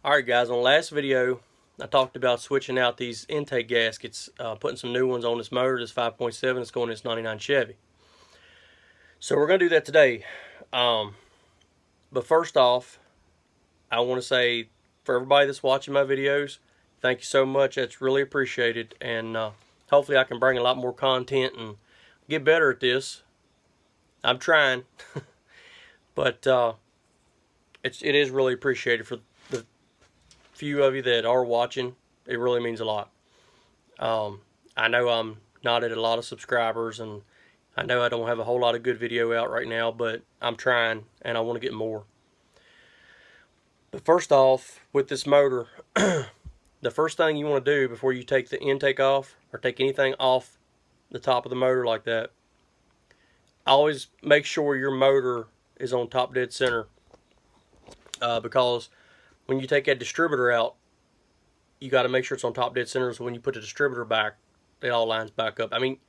Alright guys, on the last video I talked about switching out these intake gaskets, putting some new ones on this motor, this 5.7. It's going in this 99 Chevy. So we're going to do that today. But first off, I want to say for everybody that's watching my videos, thank you so much. That's really appreciated, and hopefully I can bring a lot more content and get better at this. I'm trying. But it is really appreciated for the few of you that are watching. It really means a lot. I know I'm not at a lot of subscribers, and I know I don't have a whole lot of good video out right now, but I'm trying and I want to get more. But first off, with this motor, the first thing you want to do before you take the intake off or take anything off the top of the motor like that, always make sure your motor is on top dead center, because when you take that distributor out, you got to make sure it's on top dead center, so when you put the distributor back, it all lines back up. I mean,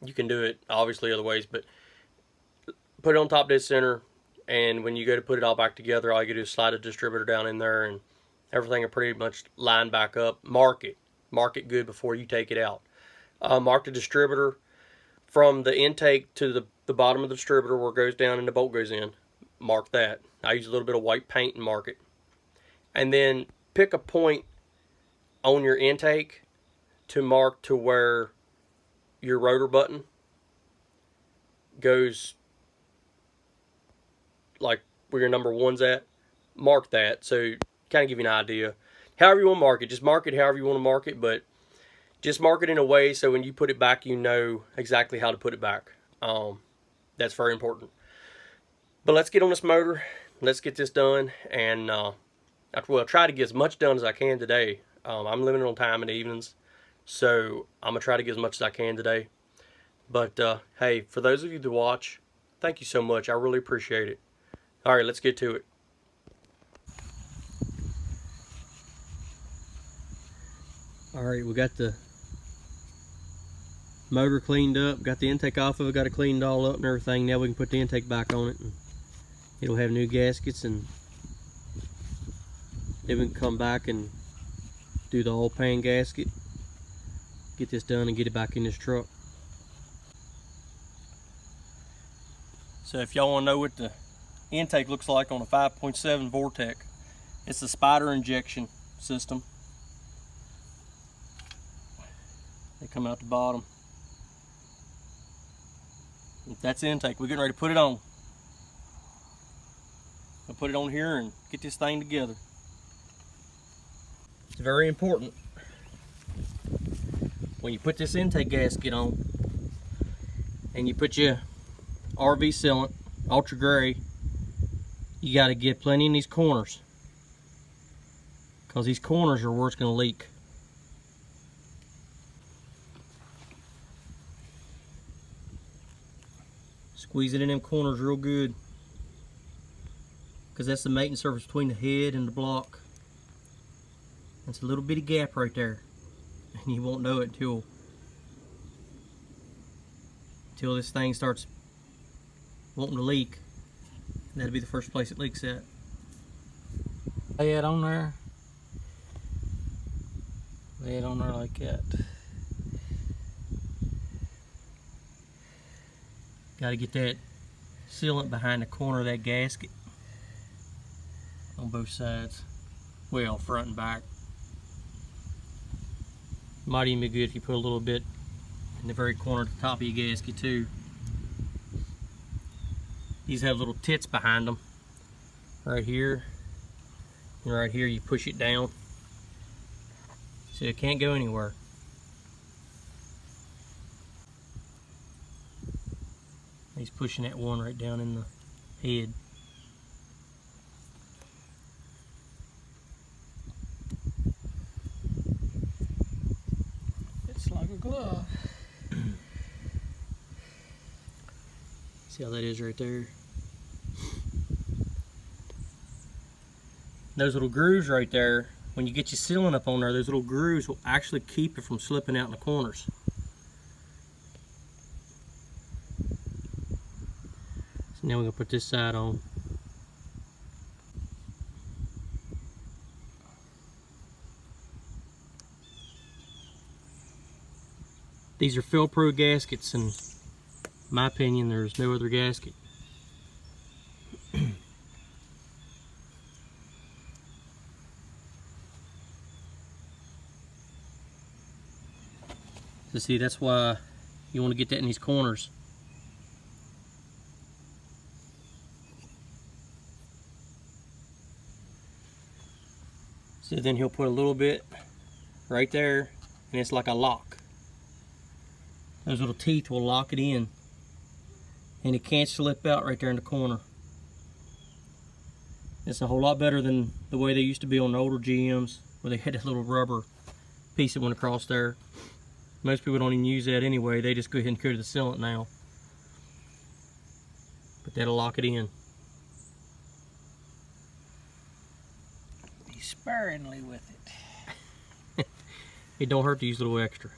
you can do it obviously other ways, but put it on top dead center, and when you go to put it all back together, all you can do is slide the distributor down in there, and everything will pretty much line back up. Mark it good before you take it out. Mark the distributor from the intake to the bottom of the distributor where it goes down and the bolt goes in. Mark that. I use a little bit of white paint and mark it. And then pick a point on your intake to mark to where your rotor button goes, like where your number 1's at. Mark that, so kind of give you an idea. However you want to mark it, just mark it however you want to mark it, but just mark it in a way so when you put it back, you know exactly how to put it back. That's very important. But let's get on this motor. Let's get this done, and I'll try to get as much done as I can today. I'm limited on time in the evenings, so I'm going to try to get as much as I can today. But hey, for those of you that watch, thank you so much. I really appreciate it. Alright, let's get to it. Alright, we got the motor cleaned up, got the intake off of it, got it cleaned all up and everything. Now we can put the intake back on it, and it'll have new gaskets, and then we can come back and do the whole pan gasket, get this done and get it back in this truck. So if y'all want to know what the intake looks like on a 5.7 Vortec, it's a spider injection system. They come out the bottom. That's the intake. We're getting ready to put it on. I'll put it on here and get this thing together. It's very important when you put this intake gasket on and you put your RV sealant, ultra gray, you got to get plenty in these corners, because these corners are where it's going to leak. Squeeze it in them corners real good, because that's the mating surface between the head and the block. That's a little bitty gap right there, and you won't know it until this thing starts wanting to leak. That'll be the first place it leaks at. Lay it on there. Lay it on there like that. Got to get that sealant behind the corner of that gasket on both sides. Well, front and back. Might even be good if you put a little bit in the very corner at the top of your gasket too. These have little tits behind them. Right here and right here, you push it down so it can't go anywhere. He's pushing that one right down in the head. It's like a glove. See how that is right there? Those little grooves right there, when you get your sealant up on there, those little grooves will actually keep it from slipping out in the corners. So now we're going to put this side on. These are fill-proof gaskets, and in my opinion, there's no other gasket. So see, that's why you want to get that in these corners. So then he'll put a little bit right there, and it's like a lock. Those little teeth will lock it in, and it can't slip out right there in the corner. It's a whole lot better than the way they used to be on the older GMs, where they had that little rubber piece that went across there. Most people don't even use that anyway. They just go ahead and coat the sealant now. But that'll lock it in. Be sparingly with it. It don't hurt to use a little extra.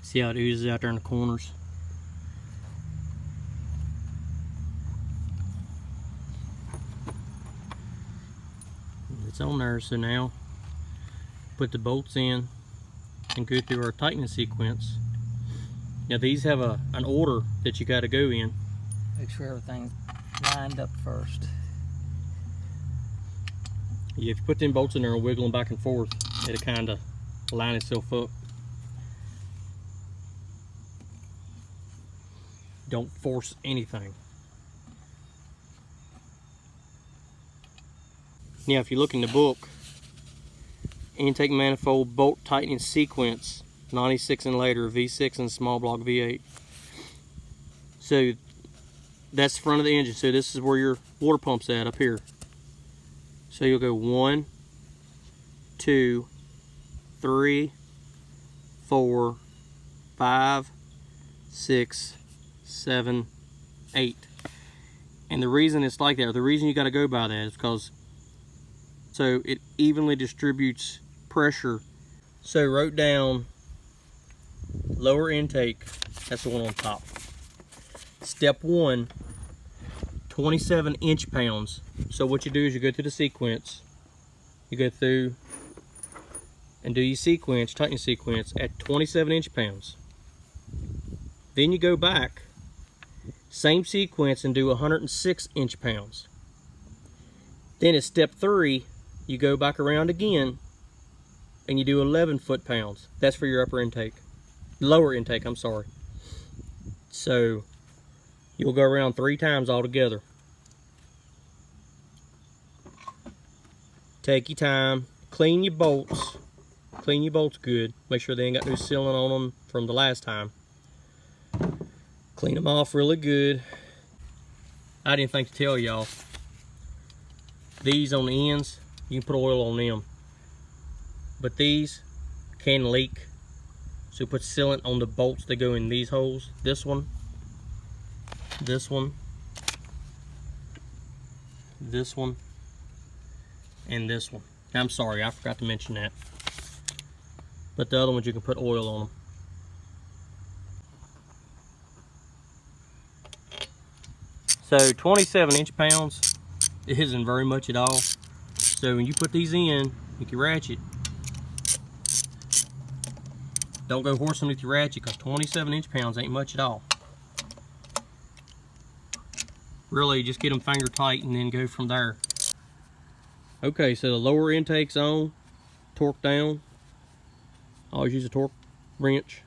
See how it oozes out there in the corners? It's on there, so now put the bolts in and go through our tightening sequence. Now these have an order that you got to go in. Make sure everything's lined up first. Yeah, if you put them bolts in there and wiggle them back and forth, it'll kind of line itself up. Don't force anything. Now if you look in the book, intake manifold bolt tightening sequence, 96 and later, V6 and small block V8. So that's the front of the engine. So this is where your water pump's at, up here. So you'll go 1, 2, 3, 4, 5, 6, 7, 8. And the reason it's like that, or the reason you got to go by that, is because so it evenly distributes pressure. So wrote down lower intake, that's the one on top. Step 1, 27 inch-pounds. So what you do is you go through the sequence, you go through and do your sequence, tightening sequence at 27 inch-pounds. Then you go back, same sequence, and do 106 inch-pounds. Then at step 3, you go back around again and you do 11 foot-pounds. That's for your upper intake. Lower intake, I'm sorry. So you'll go around 3 times altogether. Take your time, clean your bolts. Clean your bolts good. Make sure they ain't got no sealant on them from the last time. Clean them off really good. I didn't think to tell y'all, these on the ends, you can put oil on them. But these can leak. So put sealant on the bolts that go in these holes. This one, this one, this one, and this one. I'm sorry, I forgot to mention that. But the other ones you can put oil on them. So 27 inch-pounds, it isn't very much at all. So when you put these in, you can ratchet. Don't go horse underneath your ratchet, because 27 inch-pounds ain't much at all. Really, just get them finger tight and then go from there. Okay, so the lower intake's on, torque down. I always use a torque wrench.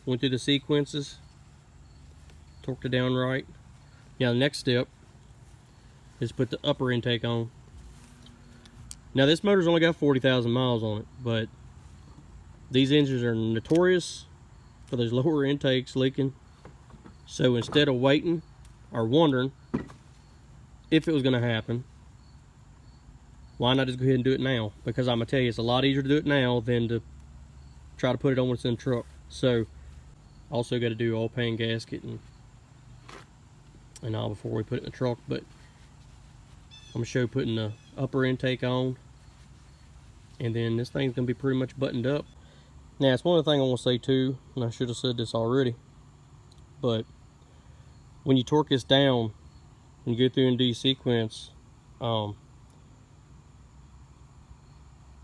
Went through the sequences, torqued it down right. Now the next step is put the upper intake on. Now this motor's only got 40,000 miles on it, but these engines are notorious for those lower intakes leaking. So instead of waiting or wondering if it was going to happen, why not just go ahead and do it now? Because I'm going to tell you, it's a lot easier to do it now than to try to put it on when it's in the truck. So also got to do all pan gasket and all before we put it in the truck. But I'm going to show you putting the upper intake on, and then this thing's going to be pretty much buttoned up. Now it's one of the things I want to say too, and I should have said this already, but when you torque this down and you go through and do your sequence,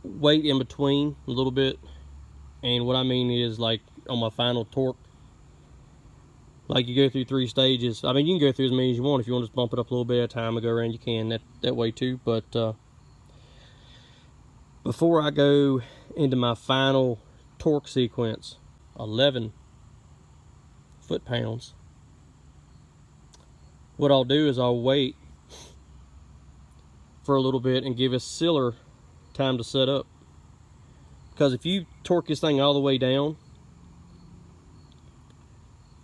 weight in between a little bit. And what I mean is, like on my final torque, like you go through 3 stages. I mean, you can go through as many as you want. If you want to just bump it up a little bit at a time and go around, you can that way too. But before I go into my final torque sequence, 11 foot-pounds, what I'll do is I'll wait for a little bit and give a sealer time to set up. Because if you torque this thing all the way down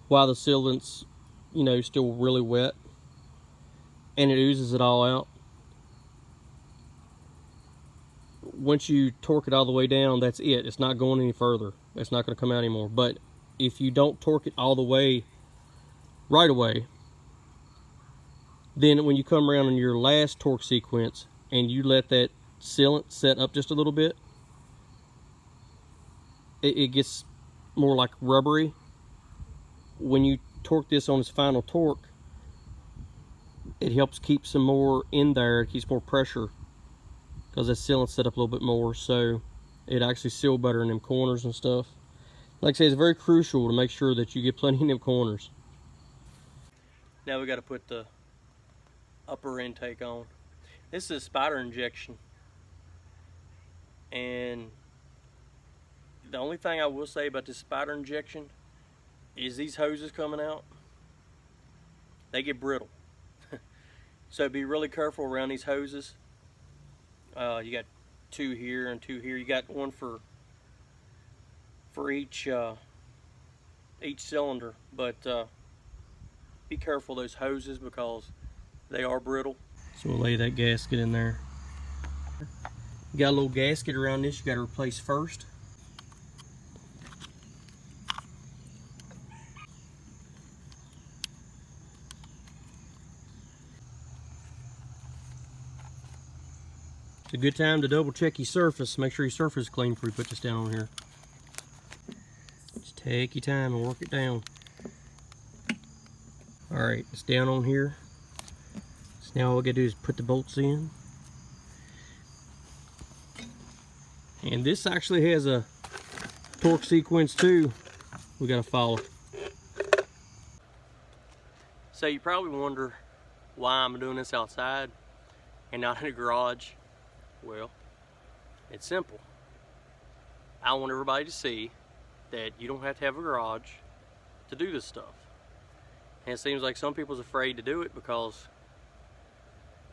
while the sealant's, you know, still really wet and it oozes it all out, once you torque it all the way down, that's it. It's not going any further. It's not going to come out anymore. But if you don't torque it all the way right away, then when you come around in your last torque sequence and you let that sealant set up just a little bit, it gets more like rubbery. When you torque this on its final torque, it helps keep some more in there. It keeps more pressure because that sealant's set up a little bit more, so it actually seal better in them corners and stuff. Like I say, it's very crucial to make sure that you get plenty in them corners. Now we got to put the upper intake on. This is spider injection, and the only thing I will say about this spider injection is these hoses coming out, they get brittle. So be really careful around these hoses. You got 2 here and 2 here. You got one for each cylinder, but be careful of those hoses because they are brittle. So we'll lay that gasket in there. You got a little gasket around this you got to replace first. It's a good time to double check your surface. Make sure your surface is clean before you put this down on here. Just take your time and work it down. Alright, it's down on here. So now all we gotta do is put the bolts in. And this actually has a torque sequence too we gotta follow. So you probably wonder why I'm doing this outside and not in a garage. Well, it's simple. I want everybody to see that you don't have to have a garage to do this stuff. And it seems like some people's afraid to do it because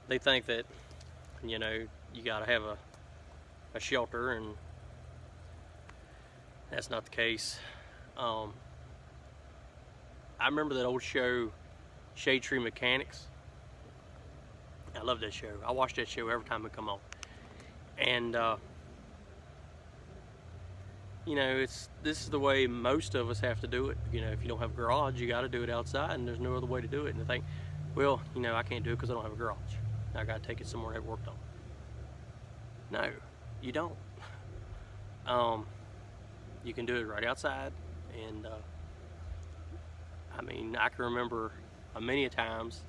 they think that, you know, you gotta have a shelter, and that's not the case. I remember that old show, Shade Tree Mechanics. I love that show. I watch that show every time it come on. And you know, this is the way most of us have to do it. You know, if you don't have a garage, you got to do it outside, and there's no other way to do it. And they think, well, you know, I can't do it because I don't have a garage. I got to take it somewhere to have worked on. No, you don't. You can do it right outside, and I mean, I can remember many times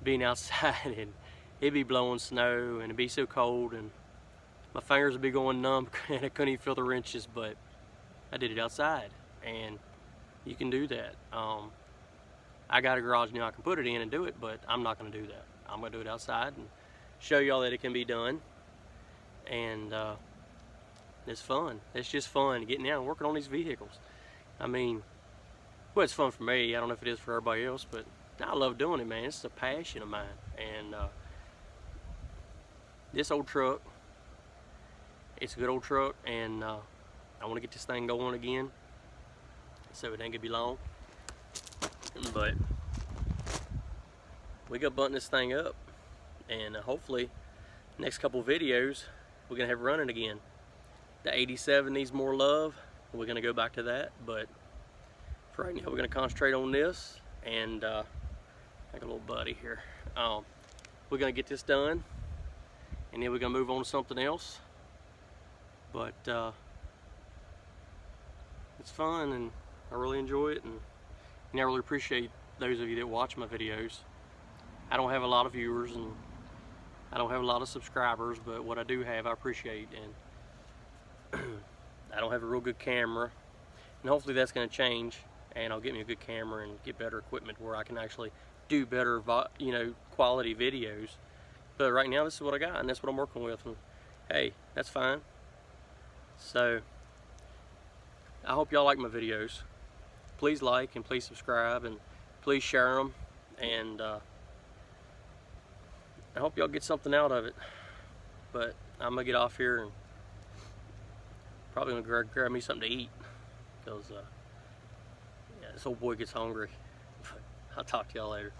being outside and it'd be blowing snow and it'd be so cold and my fingers would be going numb and I couldn't even feel the wrenches, but I did it outside, and you can do that. I got a garage now I can put it in and do it, but I'm not going to do that. I'm going to do it outside and show y'all that it can be done, and it's fun. It's just fun getting out and working on these vehicles. I mean, well, it's fun for me. I don't know if it is for everybody else, but I love doing it, man. It's a passion of mine. And this old truck, it's a good old truck, and I want to get this thing going again, so it ain't gonna be long. But we got button this thing up, and hopefully next couple videos we're gonna have running again. The 87 needs more love. We're gonna go back to that, but for right now we're gonna concentrate on this, and like a little buddy here. We're gonna get this done, and then we're gonna move on to something else. But it's fun, and I really enjoy it, and I really appreciate those of you that watch my videos. I don't have a lot of viewers, and I don't have a lot of subscribers, but what I do have, I appreciate, and I don't have a real good camera, and hopefully that's going to change, and I'll get me a good camera and get better equipment where I can actually do better, you know, quality videos. But right now, this is what I got, and that's what I'm working with. And hey, that's fine. So I hope y'all like my videos. Please like and please subscribe and please share them. And I hope y'all get something out of it. But I'm gonna get off here and probably gonna grab me something to eat, because yeah, this old boy gets hungry. I'll talk to y'all later.